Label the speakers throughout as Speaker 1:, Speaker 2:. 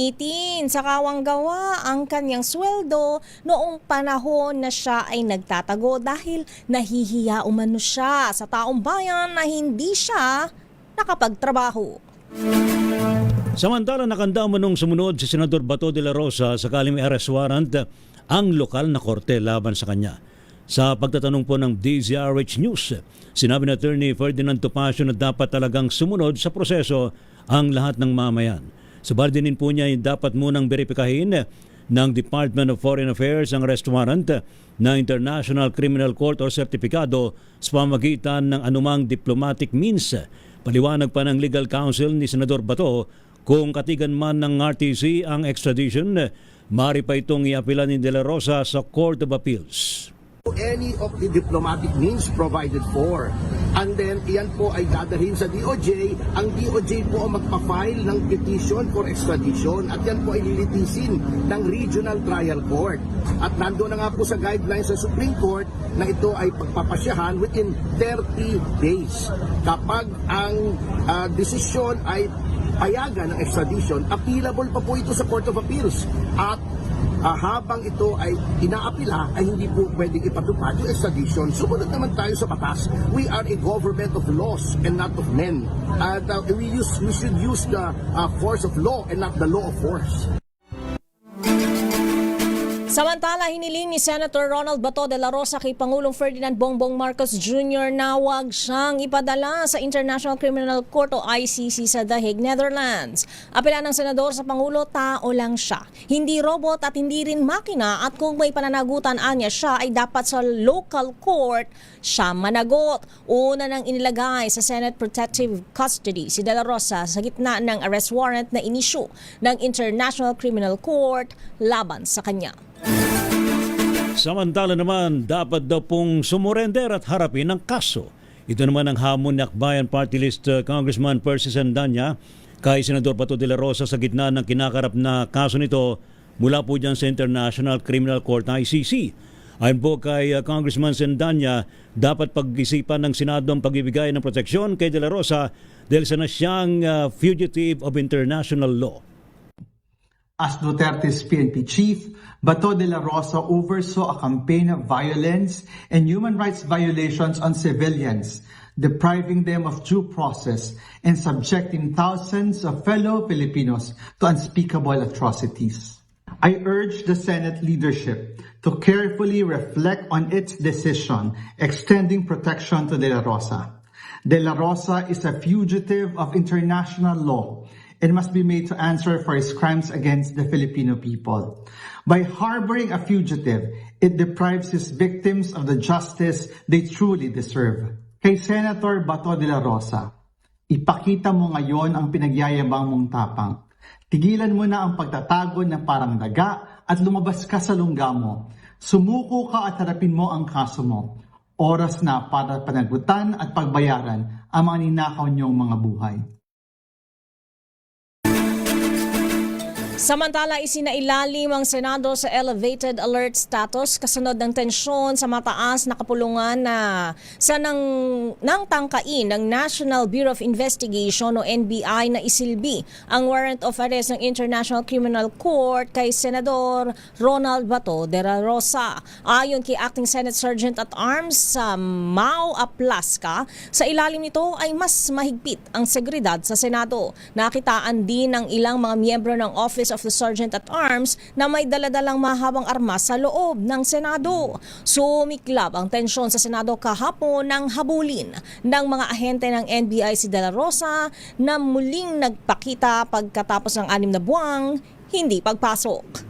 Speaker 1: Itin sa kawang gawa ang kanyang sweldo noong panahon na siya ay nagtatago dahil nahihiya umano siya sa taong bayan na hindi siya nakapagtrabaho.
Speaker 2: Samantala, nakanda umanong sumunod si Senador Bato de la Rosa sakaling may arrest warrant ang lokal na korte laban sa kanya. Sa pagtatanong po ng DZRH News, sinabi ni Attorney Ferdinand Topacio na dapat talagang sumunod sa proseso ang lahat ng mamayan. Subalit din po niya ay dapat munang beripikahin ng Department of Foreign Affairs ang arrest warrant ng International Criminal Court o sertipikado sa pamagitan ng anumang diplomatic means. Paliwanag pa ng legal counsel ni Senador Bato, kung katigan man ng RTC ang extradition, maaari pa itong iapila ni De La Rosa sa Court of Appeals.
Speaker 3: Any of the diplomatic means provided for. And then, iyan po ay dadalhin sa DOJ. Ang DOJ po ang magpa-file ng petition for extradition at yan po ay lilitisin ng Regional Trial Court. At nandoon na nga po sa guidelines sa Supreme Court na ito ay pagpapasyahan within 30 days. Kapag ang desisyon ay payagan ng extradition, appealable pa po ito sa Court of Appeals. At habang ito ay inaapila, ay hindi po pwedeng ipatupad yung extradition. Sumunod naman tayo sa batas. We are a government of laws and not of men. We should use the force of law and not the law of force.
Speaker 1: Samantala, hiniling ni Senator Ronald Bato de la Rosa kay Pangulong Ferdinand Bongbong Marcos Jr. na huwag siyang ipadala sa International Criminal Court o ICC sa The Hague, Netherlands. Apela ng senador sa Pangulo, tao lang siya. Hindi robot at hindi rin makina, at kung may pananagutan anya siya ay dapat sa local court siya managot. Una nang inilagay sa Senate Protective Custody si De La Rosa sa gitna ng arrest warrant na inisyu ng International Criminal Court laban sa kanya.
Speaker 2: Samantala naman, dapat daw pong sumurender at harapin ang kaso. Ito naman ang hamon ni Akbayan Party List Congressman Percy Sandanya kay Senador Bato de la Rosa sa gitna ng kinakarap na kaso nito mula po dyan sa International Criminal Court ICC. Ayon po kay Congressman Sandanya, dapat pag-isipan ng Senado ang pagbibigay ng proteksyon kay de la Rosa dahil sa na siyang fugitive of international law.
Speaker 4: As Duterte's PNP chief, Bato de la Rosa oversaw a campaign of violence and human rights violations on civilians, depriving them of due process and subjecting thousands of fellow Filipinos to unspeakable atrocities. I urge the Senate leadership to carefully reflect on its decision extending protection to De La Rosa. De La Rosa is a fugitive of international law and must be made to answer for his crimes against the Filipino people. By harboring a fugitive, it deprives his victims of the justice they truly deserve. Kay Senator Bato de la Rosa, ipakita mo ngayon ang pinagyayabang mong tapang. Tigilan mo na ang pagtatago na parang daga at lumabas ka sa lungga mo. Sumuko ka at harapin mo ang kaso mo. Oras na para panagutan at pagbayaran ang mga ninakaw niyong mga buhay.
Speaker 1: Samantala, isinailalim ang Senado sa elevated alert status kasunod ng tensyon sa mataas na kapulungan na nang tangkain ng National Bureau of Investigation o NBI na isilbi ang warrant of arrest ng International Criminal Court kay Senador Ronald Bato de la Rosa. Ayon kay Acting Senate Sergeant at Arms sa Mau Aplasca, sa ilalim nito ay mas mahigpit ang seguridad sa Senado. Nakitaan din ng ilang mga miyembro ng Office of the Sergeant at Arms na may daladalang mahabang armas sa loob ng Senado. Sumiklab ang tensyon sa Senado kahapon nang habulin ng mga ahente ng NBI si De La Rosa na muling nagpakita pagkatapos ng 6 na buwang hindi pagpasok.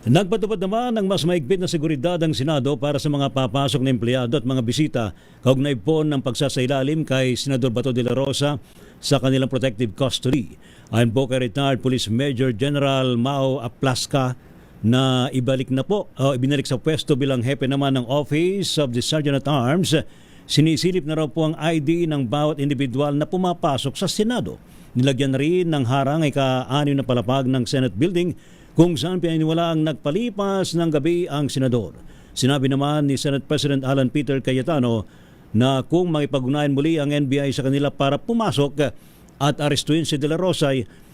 Speaker 2: Nagpatupad naman ng mas maigpit na seguridad ang Senado para sa mga papasok na empleyado at mga bisita kaugnay po ng pagsasailalim kay Senador Bato de la Rosa sa kanilang protective custody. Ayon po kay retired Police Major General Mau Aplasca na ibinalik sa pwesto bilang hepe naman ng Office of the Sergeant at Arms, sinisilip na raw po ang ID ng bawat individual na pumapasok sa Senado. Nilagyan rin ng harang ay ka-6 na palapag ng Senate Building kung saan pinaniwalaang nagpalipas ng gabi ang senador. Sinabi naman ni Senate President Alan Peter Cayetano na kung makipag-ugnayan muli ang NBI sa kanila para pumasok at arestuin si De La Rosa,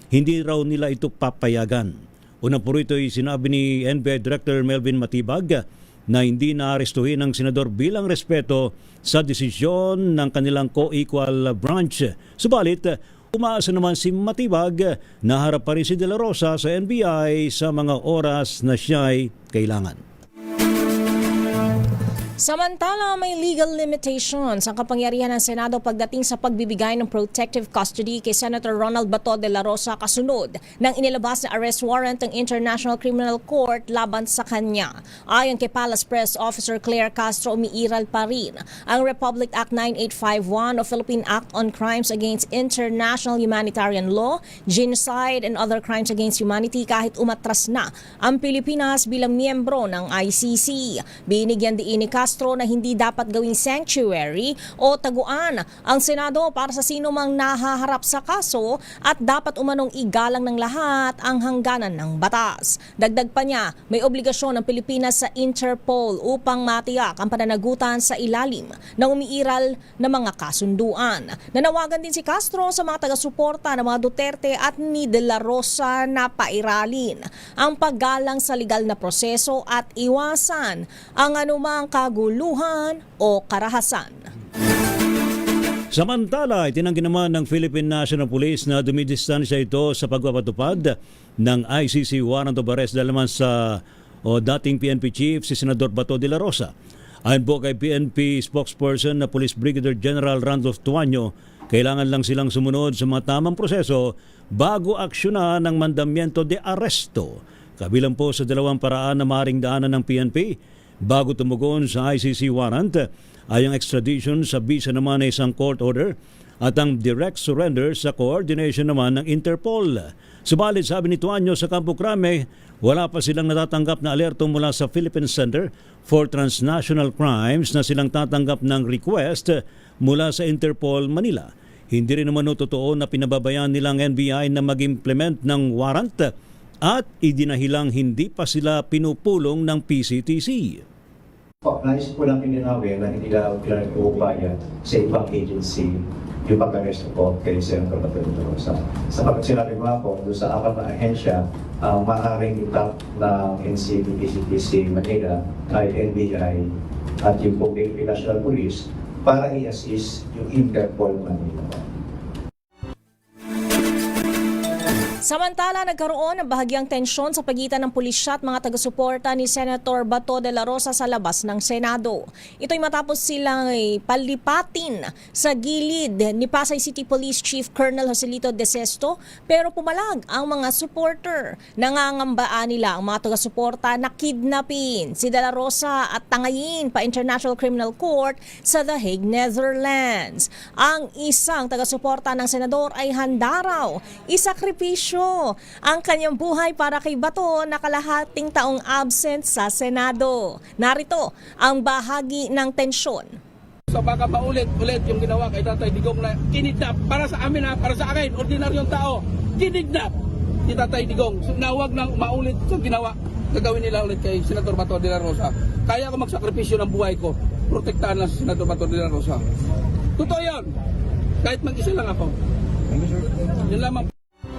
Speaker 2: hindi raw nila ito papayagan. Unang po rito ay sinabi ni NBI Director Melvin Matibag na hindi naarestuhin ang senador bilang respeto sa desisyon ng kanilang co-equal branch. Subalit, umaasa naman si Matibag na harap pa rin si De La Rosa sa NBI sa mga oras na siya'y kailangan.
Speaker 1: Samantala, may legal limitations ang kapangyarihan ng Senado pagdating sa pagbibigay ng protective custody kay Senator Ronald Bato de la Rosa kasunod ng inilabas na arrest warrant ng International Criminal Court laban sa kanya. Ayon kay Palace Press Officer Claire Castro, umiiral pa rin ang Republic Act 9851 o Philippine Act on Crimes Against International Humanitarian Law, Genocide and Other Crimes Against Humanity kahit umatras na ang Pilipinas bilang miyembro ng ICC. Binigyan din ni Castro na hindi dapat gawing sanctuary o taguan ang Senado para sa sino mang nahaharap sa kaso at dapat umanong igalang ng lahat ang hangganan ng batas. Dagdag pa niya, may obligasyon ng Pilipinas sa Interpol upang matiyak ang pananagutan sa ilalim ng umiiral na mga kasunduan. Nanawagan din si Castro sa mga taga-suporta ng mga Duterte at ni De La Rosa na pairalin ang paggalang sa legal na proseso at iwasan ang anumang kaguluhan o karahasan.
Speaker 2: Samantala, itinanggi naman ng Philippine National Police na dumidistansya ito sa pagpapatupad ng ICC warrant of arrest dahil naman sa dating PNP chief si Senador Bato de la Rosa. Ayon po kay PNP spokesperson na Police Brigadier General Randolph Tuanyo, kailangan lang silang sumunod sa mga tamang proseso bago aksyonan ng mandamiento de arresto. Kabilang po sa dalawang paraan na maaaring daanan ng PNP bago tumugon sa ICC warrant ay ang extradition sa bisa naman ay isang court order at ang direct surrender sa coordination naman ng Interpol. Subalit sabi ni Tuanyo sa Campo Crame, wala pa silang natatanggap na alerto mula sa Philippine Center for Transnational Crimes na silang tatanggap ng request mula sa Interpol Manila. Hindi rin naman totoo na pinababayaan nilang NBI na mag-implement ng warrant at idinahilang hindi pa sila pinupulong ng PCTC.
Speaker 5: Nais po namin linawin na hindi lang pinag-uupaya sa ibang agency yung pag-aresto po kay Senator Bato de la Rosa. Sapagkat sinabi mga po, doon sa apat na ahensya, ang maaaring itap ng NCP, PCTC, Manila ay NBI at yung Philippine National Police para i-assist yung Interpol Manila.
Speaker 1: Samantala, nagkaroon ng bahagyang tensyon sa pagitan ng pulisya at mga taga-suporta ni Senator Bato de la Rosa sa labas ng Senado. Ito'y matapos silang palipatin sa gilid ni Pasay City Police Chief Colonel Joselito De Sesto, pero pumalag ang mga supporter. Nangangambaan nila ang mga taga-suporta na kidnapin si De la Rosa at tangayin pa International Criminal Court sa The Hague, Netherlands. Ang isang taga-suporta ng senador ay handa raw isakripisyo ang kanyang buhay para kay Bato na kalahating taong absent sa Senado. Narito ang bahagi ng tensyon.
Speaker 6: So baka paulit-ulit yung ginawa kay Tatay Digong na kinidnap para sa amin para sa akin, ordinaryong tao, kinidnap ni Tatay Digong. So, na huwag nang maulit yung ginawa, gagawin nila ulit kay Senator Bato de la Rosa. Kaya ako magsakripisyo ng buhay ko, protektahan lang si Senator Bato de la Rosa. Totoo yun, kahit mag-isa lang ako. Yun lamang.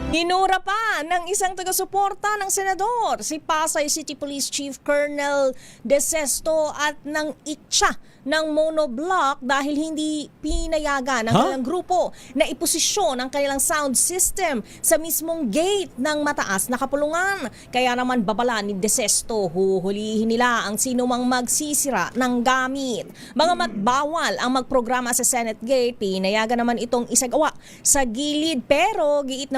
Speaker 1: Hinura pa ng isang taga-suporta ng senador, si Pasay City Police Chief Colonel De Sesto at ng itsa ng monoblock dahil hindi pinayagan ng kanilang grupo na iposisyon ang kanilang sound system sa mismong gate ng mataas na kapulungan. Kaya naman babala ni De Sesto, huhulihin nila ang sinumang magsisira ng gamit. Bagamat bawal ang magprograma sa Senate Gate, pinayagan naman itong isagawa sa gilid, pero giit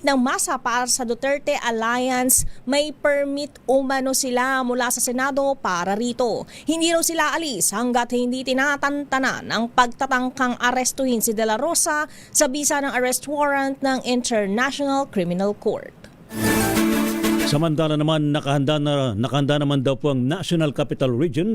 Speaker 1: ng masa para sa Duterte Alliance, may permit umano sila mula sa Senado para rito. Hindi raw sila alis hanggat hindi tinatantanan ang pagtatangkang arestuhin si De la Rosa sa bisa ng arrest warrant ng International Criminal Court.
Speaker 2: Samantala naman, nakahanda naman daw po ang National Capital Region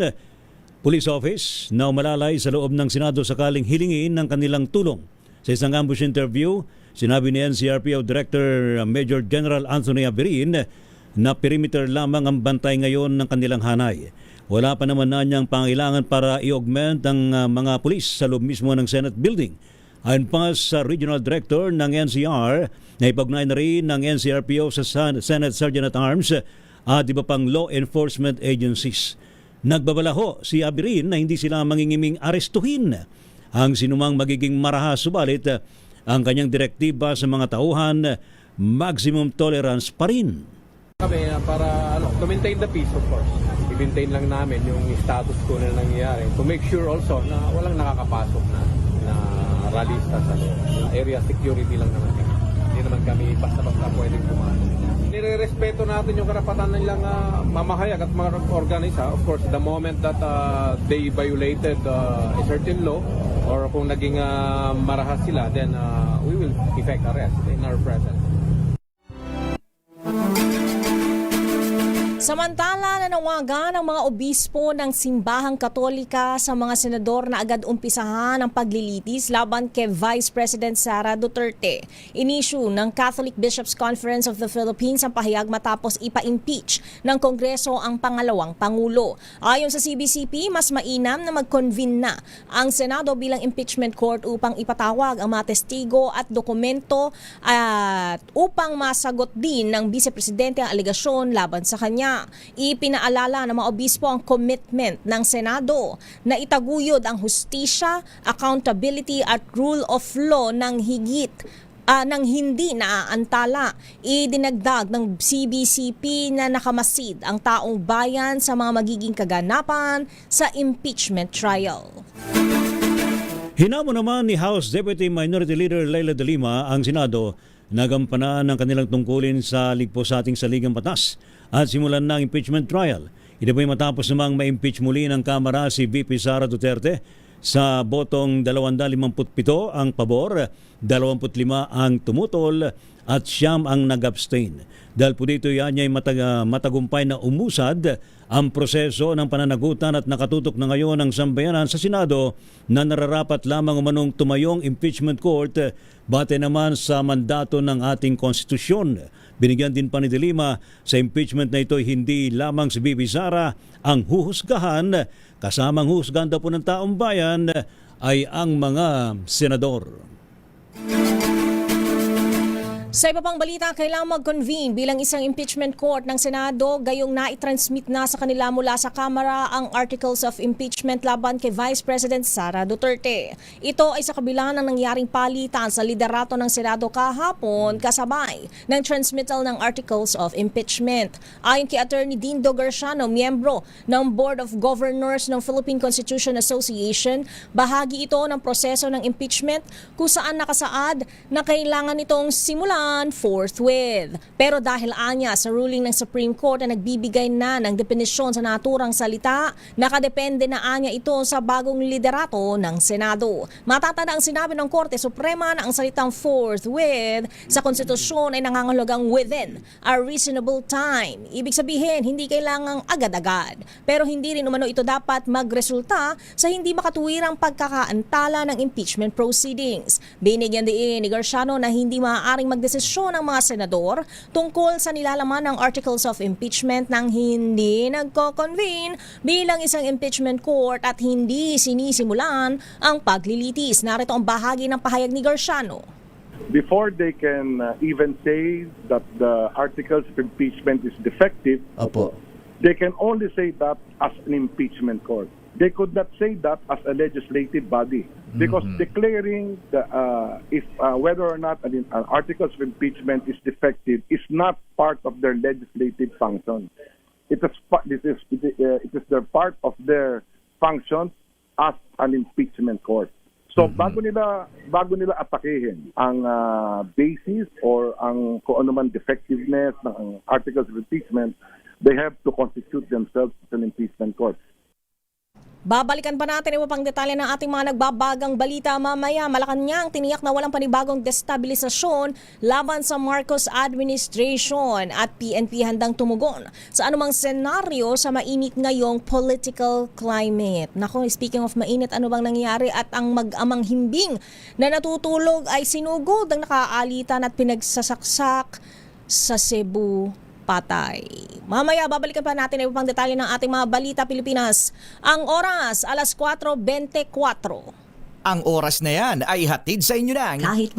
Speaker 2: Police Office na umalalay sa loob ng Senado sakaling hilingin ng kanilang tulong. Sa isang ambush interview, sinabi ni NCRPO Director Major General Anthony Aberin na perimeter lamang ang bantay ngayon ng kanilang hanay. Wala pa naman na niyang pangailangan para i-augment ang mga pulis sa loob mismo ng Senate building. Ayon pa sa Regional Director ng NCR, naipagnay na rin ng NCRPO sa Senate Sergeant at Arms at iba pang law enforcement agencies. Nagbabalaho si Abirin na hindi sila mangingiming arestuhin ang sinumang magiging marahas, subalit ang kanyang direktiba sa mga tauhan, maximum tolerance pa rin.
Speaker 7: Kami para to maintain the peace, of course. I-maintain lang namin yung status quo na nangyayari. To make sure also na walang nakakapasok na ralista sa area security lang naman kami. Hindi naman kami basta-basta pwedeng pumasok. Nire-respeto natin yung karapatan nilang mamahayag at mga organisa. Of course, the moment that they violated a certain law or kung naging marahas sila, then we will effect arrest in our presence.
Speaker 1: Samantala, nanawagan ang mga obispo ng Simbahang Katolika sa mga senador na agad umpisahan ang paglilitis laban kay Vice President Sara Duterte. Inisyu ng Catholic Bishops Conference of the Philippines ang pahayag matapos ipa-impeach ng Kongreso ang pangalawang Pangulo. Ayon sa CBCP, mas mainam na mag-convene na ang Senado bilang impeachment court upang ipatawag ang mga testigo at dokumento at upang masagot din ng Vice Presidente ang alegasyon laban sa kanya. Ipinaalala ng mga obispo ang commitment ng Senado na itaguyod ang hustisya, accountability at rule of law ng ng hindi naaantala. Idinagdag ng CBCP na nakamasid ang taong bayan sa mga magiging kaganapan sa impeachment trial.
Speaker 2: Hinamo naman ni House Deputy Minority Leader Leila de Lima ang Senado na gampanan ng kanilang tungkulin sa ligpos sa ating saligang batas at simulan ng impeachment trial. Ito po'y matapos namang ma-impeach muli ng Kamara si VP Sara Duterte sa botong 257 ang pabor, 25 ang tumutol at 9 ang nag-abstain. Dahil po dito yan ay matagumpay na umusad ang proseso ng pananagutan at nakatutok na ngayon ang sambayanan sa Senado na nararapat lamang umanong tumayong impeachment court bate naman sa mandato ng ating konstitusyon. Binigyan din pa ni De Lima sa impeachment na ito hindi lamang si Bibi Sara ang huhusgahan, kasamang huhusgahan daw po ng taong bayan ay ang mga senador.
Speaker 1: Sa iba pang balita, kailangang mag-convene bilang isang impeachment court ng Senado gayong naitransmit na sa kanila mula sa Kamara ang articles of impeachment laban kay Vice President Sara Duterte. Ito ay sa kabila ng nangyaring palitan sa liderato ng Senado kahapon kasabay ng transmittal ng articles of impeachment. Ayon kay Attorney Dindo Garciano, miyembro ng Board of Governors ng Philippine Constitution Association, bahagi ito ng proseso ng impeachment kung saan nakasaad na kailangan itong simulan forthwith. Pero dahil anya sa ruling ng Supreme Court na nagbibigay na ng definisyon sa naturang salita, nakadepende na anya ito sa bagong liderato ng Senado. Matatanda ang sinabi ng Korte Suprema na ang salitang forthwith sa konstitusyon ay nangangahulugang within a reasonable time. Ibig sabihin, hindi kailangang agad-agad. Pero hindi rin umano ito dapat magresulta sa hindi makatuwirang pagkakaantala ng impeachment proceedings. Binigyan din ni Garciano na hindi maaaring magdesisyon ng mga senador tungkol sa nilalaman ng articles of impeachment nang hindi nagko-convene bilang isang impeachment court at hindi sinisimulan ang paglilitis. Narito ang bahagi ng pahayag ni Garciano.
Speaker 8: Before they can even say that the articles of impeachment is defective, they can only say that as an impeachment court. They could not say that as a legislative body because declaring whether or not an articles of impeachment is defective is not part of their legislative function. It is their part of their function as an impeachment court. So bago nila atakehin ang basis or ang kung ano man defectiveness ng articles of impeachment, they have to constitute themselves as an impeachment court.
Speaker 1: Babalikan pa natin iba pang detalye ng ating mga nagbabagang balita mamaya. Malacanang tiniyak na walang panibagong destabilisasyon laban sa Marcos administration at PNP handang tumugon sa anumang senaryo sa mainit ngayong political climate. Nako, speaking of mainit, ano bang nangyari at ang mag-amang himbing na natutulog ay sinugod ang nakaalitan at pinagsasaksak sa Cebu. Patay. Mamaya, babalikan pa natin ang pang detalye ng ating mga balita Pilipinas. Ang oras, alas 4:24.
Speaker 9: Ang oras na yan ay hatid sa inyo ng
Speaker 1: Kahit